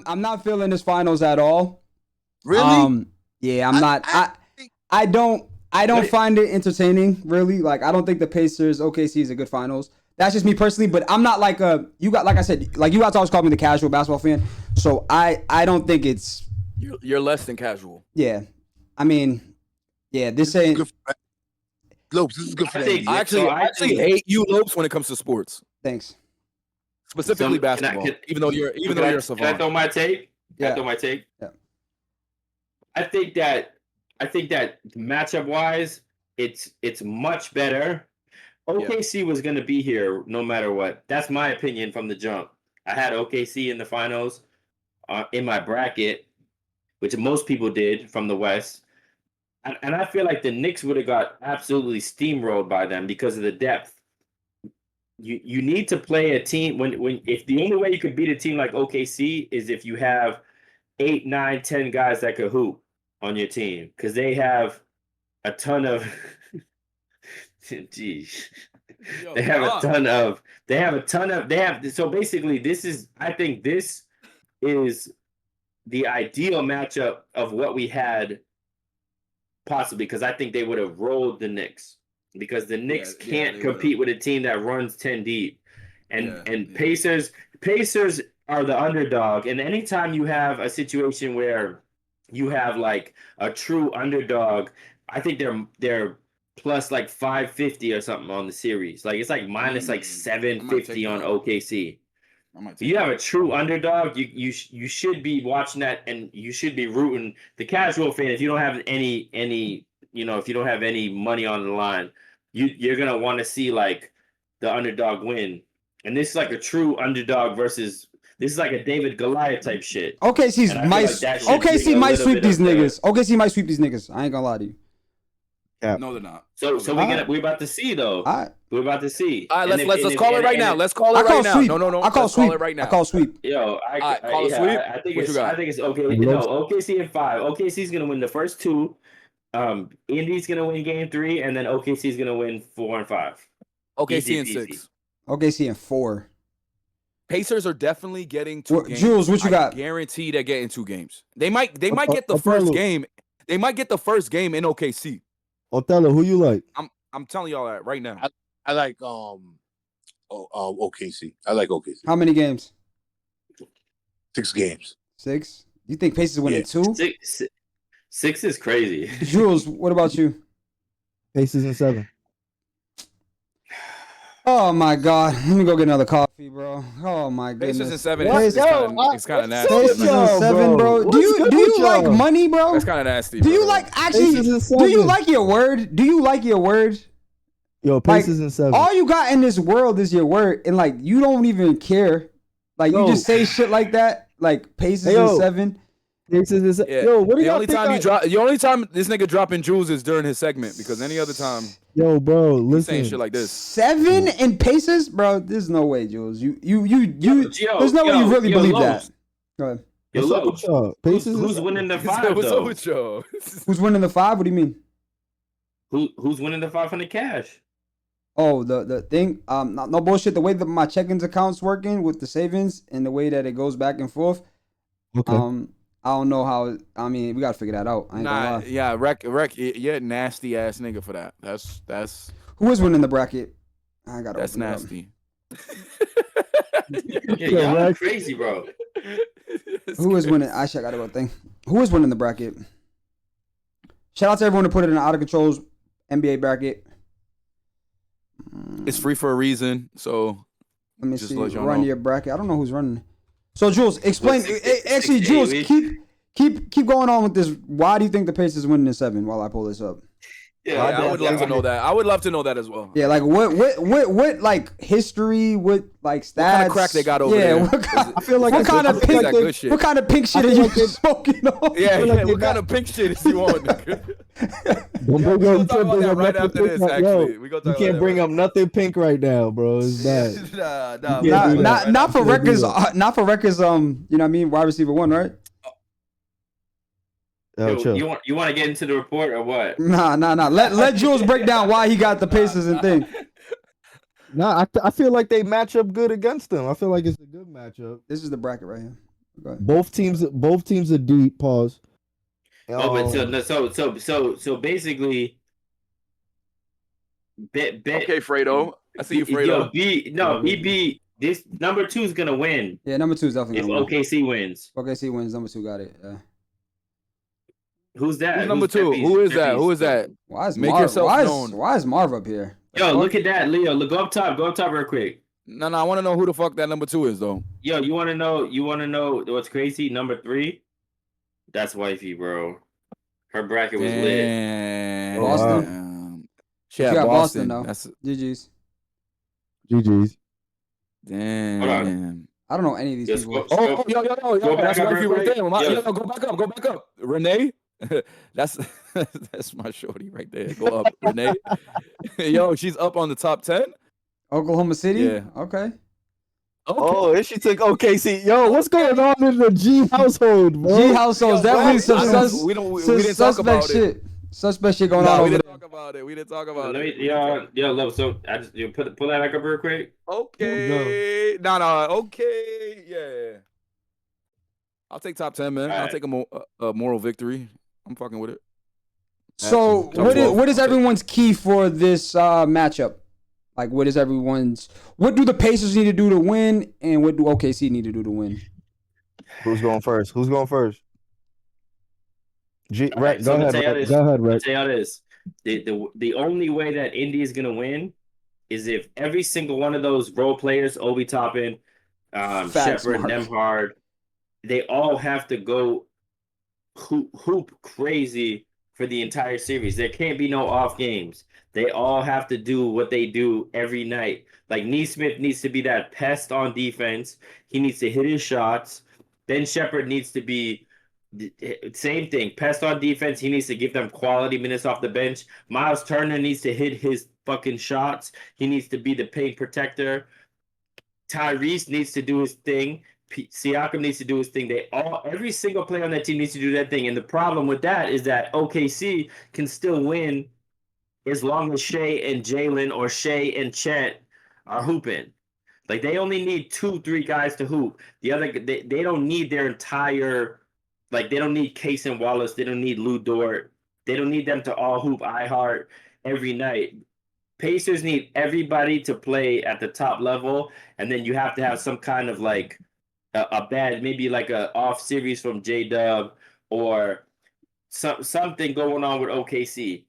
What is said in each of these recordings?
I'm not feeling this finals at all. Really? Yeah, I'm not. I don't find it entertaining, really. Like, I don't think the Pacers OKC is a good finals. That's just me personally, but I'm not like like I said, like you guys always call me the casual basketball fan. So I don't think it's. You're less than casual. Yeah, I mean, yeah, this ain't. Lopes, this is good for I actually hate you, Lopes, when it comes to sports. Thanks. Specifically basketball. Even though you're a savant. Can I throw my take? Yeah. Yeah. I think that matchup wise, it's much better. OKC was going to be here no matter what. That's my opinion from the jump. I had OKC in the finals in my bracket, which most people did from the West. And I feel like the Knicks would have got absolutely steamrolled by them because of the depth. You need to play a team if the only way you could beat a team like OKC is if you have 8, 9, 10 guys that could hoop on your team, because they have a ton of geez. So basically I think this is the ideal matchup of what we had possibly, because I think they would have rolled the Knicks, because the Knicks can't compete with a team that runs 10 deep. And Pacers are the underdog. And anytime you have a situation where you have like a true underdog, I think they're plus like 550 or something on the series. Like it's like minus like 750 on OKC. If you have a true underdog, you should be watching that, and you should be rooting. The casual fan, if you don't have any if you don't have any money on the line, you're gonna want to see like the underdog win. And this is like a true underdog versus. This is like a David Goliath type shit. OKC might sweep these niggas. OKC might sweep these niggas. I ain't gonna lie to you. Yeah. No, they're not. So we're about to see though. All right. We're about to see. All right, let's call it right now. Let's call it right now. Sweep. No. I call sweep. Right now. I call sweep. Yo, call a sweep. I think it's okay. No, OKC in 5. OKC's gonna win the first 2. Indy's gonna win game 3, and then OKC's gonna win 4 and 5. OKC in 6. OKC in 4. Pacers are definitely getting 2 games. Jules, what you got? Guarantee they're getting 2 games. They might get the first game. They might get the first game in OKC. Othello, who you like? I'm telling y'all that right now. I like OKC. I like OKC. How many games? 6 games. 6? You think Pacers winning 2? 6 is crazy. Jules, what about you? Pacers in 7. Oh my God! Let me go get another coffee, bro. Oh my goodness. Pacers in 7. It's kind of nasty. Pacers in 7, bro. Do you like money, bro? That's kind of nasty. Do you like actually? Do you like your word? Do you like your word? Yo, Pacers in 7. All you got in this world is your word, and like you don't even care. Like you just say shit like that. Like Pacers in 7. Pacers in 7. Yo, what do you think? The only time this nigga dropping jewels is during his segment, because any other time. Yo, bro, listen. Saying shit like this. 7 in Pacers, bro. There's no way, Jules. You. There's no way you really believe that. Go ahead. Who's winning the 5? What's up with y'all? Who's winning the 5? What do you mean? Who's winning the 500 cash? Oh, the thing. No bullshit. The way that my check-ins account's working with the savings and the way that it goes back and forth. Okay. I don't know how. I mean, we gotta figure that out. I ain't gonna lie. Yeah, Rec, you're a nasty ass nigga for that. That's. Who is winning the bracket? I gotta. That's nasty. Y'all crazy, bro. Who is winning? Actually, I gotta go think. Who is winning the bracket? Shout out to everyone who put it in the Out of Control's NBA bracket. It's free for a reason, so. Let me see. Run your bracket. I don't know who's running. So Jules, explain. Actually, Jules, keep going on with this. Why do you think the Pacers winning in 7? While I pull this up. Yeah, I would love to know that. I would love to know that as well. Yeah, like what like history, what like stats? What kind of crack they got over there? I feel like what kind of pink shit are you smoking on? Yeah, what kind of pink shit is you on? Don't bring up nothing right after this. Actually, you can't bring up nothing pink right now, bro. It's bad. Not for records. Not for records. You know what I mean? Wide receiver 1, right? You want to get into the report or what? Nah. Let Jules break down why he got the Pacers and thing. Nah, I feel like they match up good against them. I feel like it's a good matchup. This is the bracket right here. Both teams are deep. Pause. But so basically, bet. Okay, Fredo. I see you, Fredo. BB. This number 2 is gonna win. Yeah, number 2 is definitely if gonna win. OKC wins. OKC wins. Number 2 got it. Yeah. Who's that? Who's number 2? Who is that? Who is that? Why is Make Marv? yourself known. Why is Marv up here? Yo, look at that, Leo. Look, go up top. Go up top real quick. No, I want to know who the fuck that number 2 is, though. Yo, you want to know? You want to know what's crazy? Number 3, that's wifey, bro. Her bracket was lit. Boston. She had Boston though. That's GG's. Damn. I don't know any of these people. Yo, that's wifey right there. Go back up. Renee. That's my shorty right there. Go up, Renee. Yo, she's up on the top 10. Oklahoma City? Yeah. Okay. Oh, and she took OKC. Yo, what's going on in the G household, bro? G household. Definitely some we didn't talk about shit. it. Suspect shit going on. We didn't talk about it. We didn't talk about it. Yo, love. So I just pull that back up real quick. Okay. No. Okay. Yeah. I'll take top 10, man. All I'll right. take a moral victory. I'm fucking with it. So what is everyone's key for this matchup? Like, what do the Pacers need to do to win, and what do OKC need to do to win? Who's going first? Go Right, so ahead, Rhett. Go ahead, Rhett. I'll tell y'all this. The only way that Indy is gonna win is if every single one of those role players, Obi Toppin, Shepard, Nembhard, they all have to go hoop crazy for the entire series. There can't be no off games. They all have to do what they do every night. Like Neesmith needs to be that pest on defense. He needs to hit his shots. Ben Shepard needs to be same thing. Pest on defense. He needs to give them quality minutes off the bench. Miles Turner needs to hit his fucking shots. He needs to be the paint protector. Tyrese needs to do his thing. Siakam needs to do his thing. Every single player on that team needs to do that thing. And the problem with that is that OKC can still win as long as Shai and Jalen or Shai and Chet are hooping. Like, they only need 2-3 guys to hoop. The other, they don't need their entire, like, they don't need Case and Wallace. They don't need Lou Dort. They don't need them to all hoop iHeart every night. Pacers need everybody to play at the top level, and then you have to have some kind of, like, maybe like a off series from J-Dub or something going on with OKC.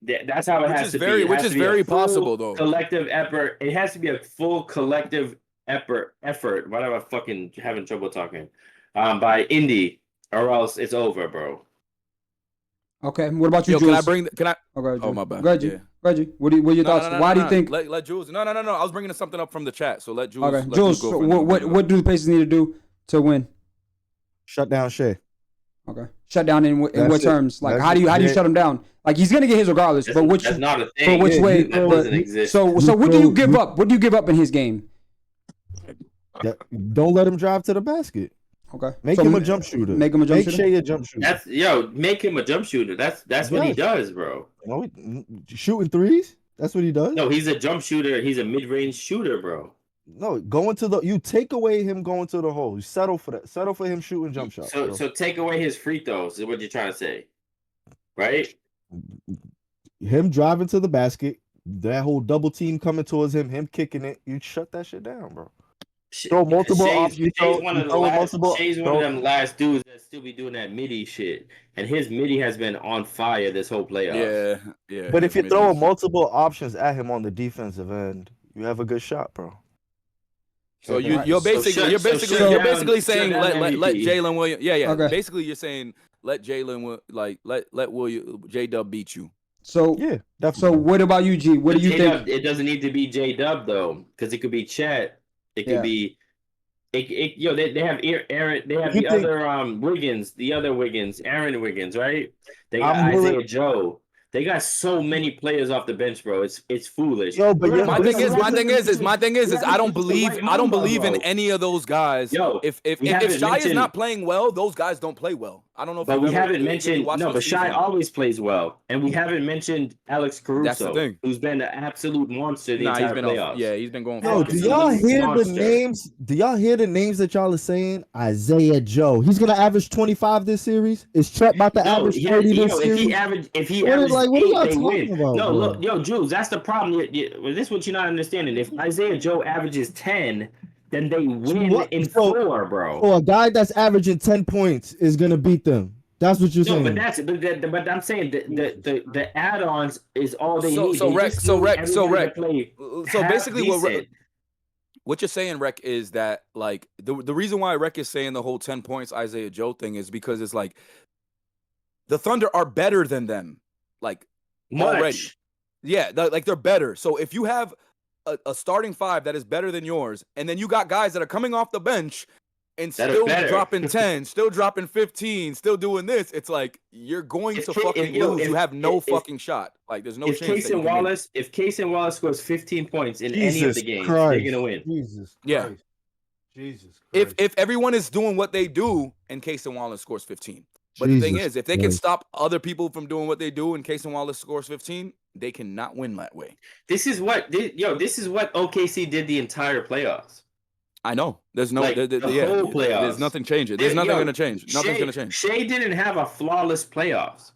That's how it has to be. Which is very possible, though. Collective effort. It has to be a full collective effort. Why am I fucking having trouble talking? By Indy, or else it's over, bro. Okay. What about you, Yo, Jules? Can I? Okay, Oh, my bad. Reggie, what are your thoughts? Why do you think? Let Jules. No. I was bringing something up from the chat, so let Jules. Okay, Jules. So what do the Pacers need to do to win? Shut down Shai. Okay. Shut down in what terms? Like, how do you shut him down? Like, he's gonna get his regardless, but that's not a thing. But which way? That doesn't exist. So what do you give up? What do you give up in his game? Don't let him drive to the basket. Okay. Make him a jump shooter. Make him a jump shooter. Shai a jump shooter. Make him a jump shooter. That's what he does, bro. Shooting threes? That's what he does? No, he's a jump shooter. He's a mid-range shooter, bro. No, you take away him going to the hole. You settle for that. Settle for him shooting jump shots. So take away his free throws is what you're trying to say. Right? Him driving to the basket, that whole double team coming towards him kicking it, you shut that shit down, bro. Throw multiple options. Shai's one of them last dudes that still be doing that midi shit. And his midi has been on fire this whole playoff. Yeah. But if you're throwing multiple options at him on the defensive end, you have a good shot, bro. So you're basically saying let Jalen Williams. Yeah. Okay. Basically, you're saying let Jalen let William J-Dub beat you. So yeah, definitely. So what about you, G? What do you think? It doesn't need to be J-Dub though, because it could be Chet. It could be. They have Aaron. They have the other Wiggins, Aaron Wiggins, right? They got Isaiah Joe. They got so many players off the bench, bro. It's foolish. Yo, but my thing is I don't believe in any of those guys. Yo, if Shai is not playing well, those guys don't play well. I don't know if But we you've ever haven't really mentioned watched no. those But Shai seasons. always plays well, and we haven't mentioned Alex That's the Caruso, thing. who's been an absolute monster the Nah, he's entire been playoffs. off. Yeah, he's been going. Yo, fucking do y'all nuts. hear the Monster. names? Do y'all hear the names that y'all are saying? Isaiah Joe. He's gonna average 25 this series. Is Chet about to average 30 this if series? he What averages are eight, y'all they talking win. about, No, bro? look, yo, Jules, that's the problem. This is what you're not understanding. If Isaiah Joe averages 10, then they win what? in So- 4, bro. So a guy that's averaging 10 points is gonna beat them. That's what you're No, saying. but I'm saying the add-ons is all they need. So They Rec, just so need Rec, so everybody Rec. to play So basically, decent. what you're saying, Rec, is that like the reason why Rec is saying the whole 10 points Isaiah Joe thing is because it's like the Thunder are better than them, like already. Much. Yeah, like they're better. So if you have a starting five that is better than yours, and then you got guys that are coming off the bench and That are still better. dropping 10, still dropping 15, still doing this, it's like you're going to fucking lose. You have no fucking shot. Like there's no If chance. Case and Wallace scores 15 points in any of the games, Christ. they're gonna win. Jesus Christ. Yeah. Jesus Christ. If everyone is doing what they do, and Case and Wallace scores 15. But the thing is, if they can Christ. stop other people from doing what they do, and Case and Wallace scores 15, they cannot win that way. This is what OKC did the entire playoffs. I know. There's no Like, whole playoffs. There's nothing changing. There's nothing going to change. Nothing's going to change. Shai didn't have a flawless playoffs.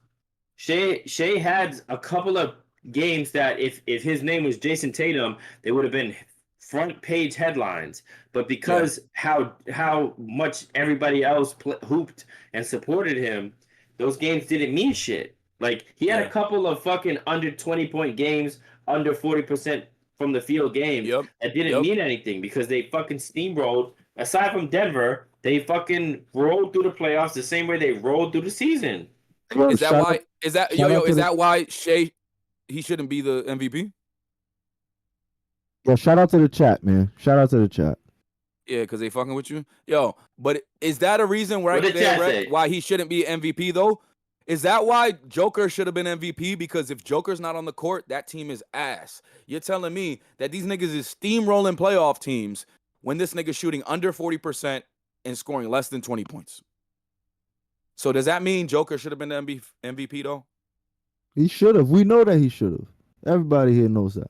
Shai had a couple of games that if his name was Jason Tatum, they would have been front page headlines. But because how much everybody else hooped and supported him, those games didn't mean shit. Like he had a couple of fucking under 20-point games, under 40% from the field games that didn't mean anything because they fucking steamrolled. Aside from Denver, they fucking rolled through the playoffs the same way they rolled through the season. Is that why? Is that why Shai he shouldn't be the MVP? Yo, shout out to the chat, man. Shout out to the chat. Yeah, because they fucking with you. Yo, but is that a reason right there, Rec, why he shouldn't be MVP though? Is that why Joker should have been MVP? Because if Joker's not on the court, that team is ass. You're telling me that these niggas is steamrolling playoff teams when this nigga's shooting under 40% and scoring less than 20 points. So does that mean Joker should have been the MVP though? He should have. We know that he should have. Everybody here knows that.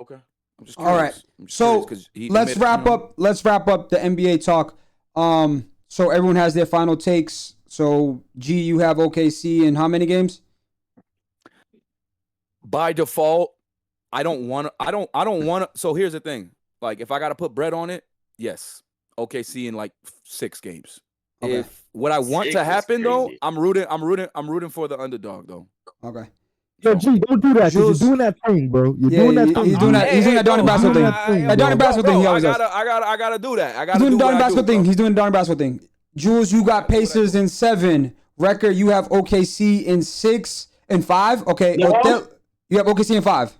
Okay. I'm just curious. All right. So let's wrap up the NBA talk. So everyone has their final takes. So G, you have OKC in how many games? By default, I don't want to. So here's the thing. Like if I got to put bread on it, yes. OKC in like 6 games. Okay. If what I want to happen though, I'm rooting for the underdog though. Okay. Yo, G, don't do that. You're doing that thing, bro. You're doing that thing. He's doing that Donnie Brasco thing. That Donnie Brasco thing. He always does. I gotta do that. He's doing the Donnie Brasco thing. He's doing the Donnie Brasco thing. Jules, you got Pacers in 7. Record, you have OKC in 6 and 5. Okay. No. You have OKC in 5.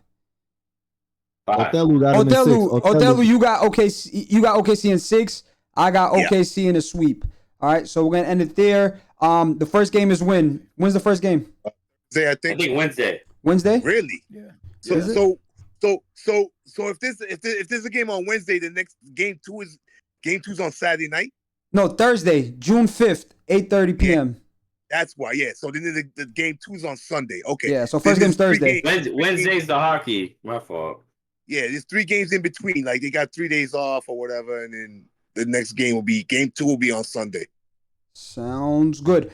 Othello, you got OKC. You got OKC in 6. I got OKC in a sweep. All right, so we're gonna end it there. The first game is when? When's the first game? I think Wednesday. Wednesday? Really? Yeah. So if there's a game on Wednesday, the next game 2's on Saturday night. No, Thursday, June 5th, 8:30 p.m. That's why, yeah. So then the game 2's on Sunday. Okay. Yeah, so first game's Thursday. Wednesday's the hockey. My fault. Yeah, there's 3 games in between. Like they got 3 days off or whatever, and then the next game 2 will be on Sunday. Sounds good.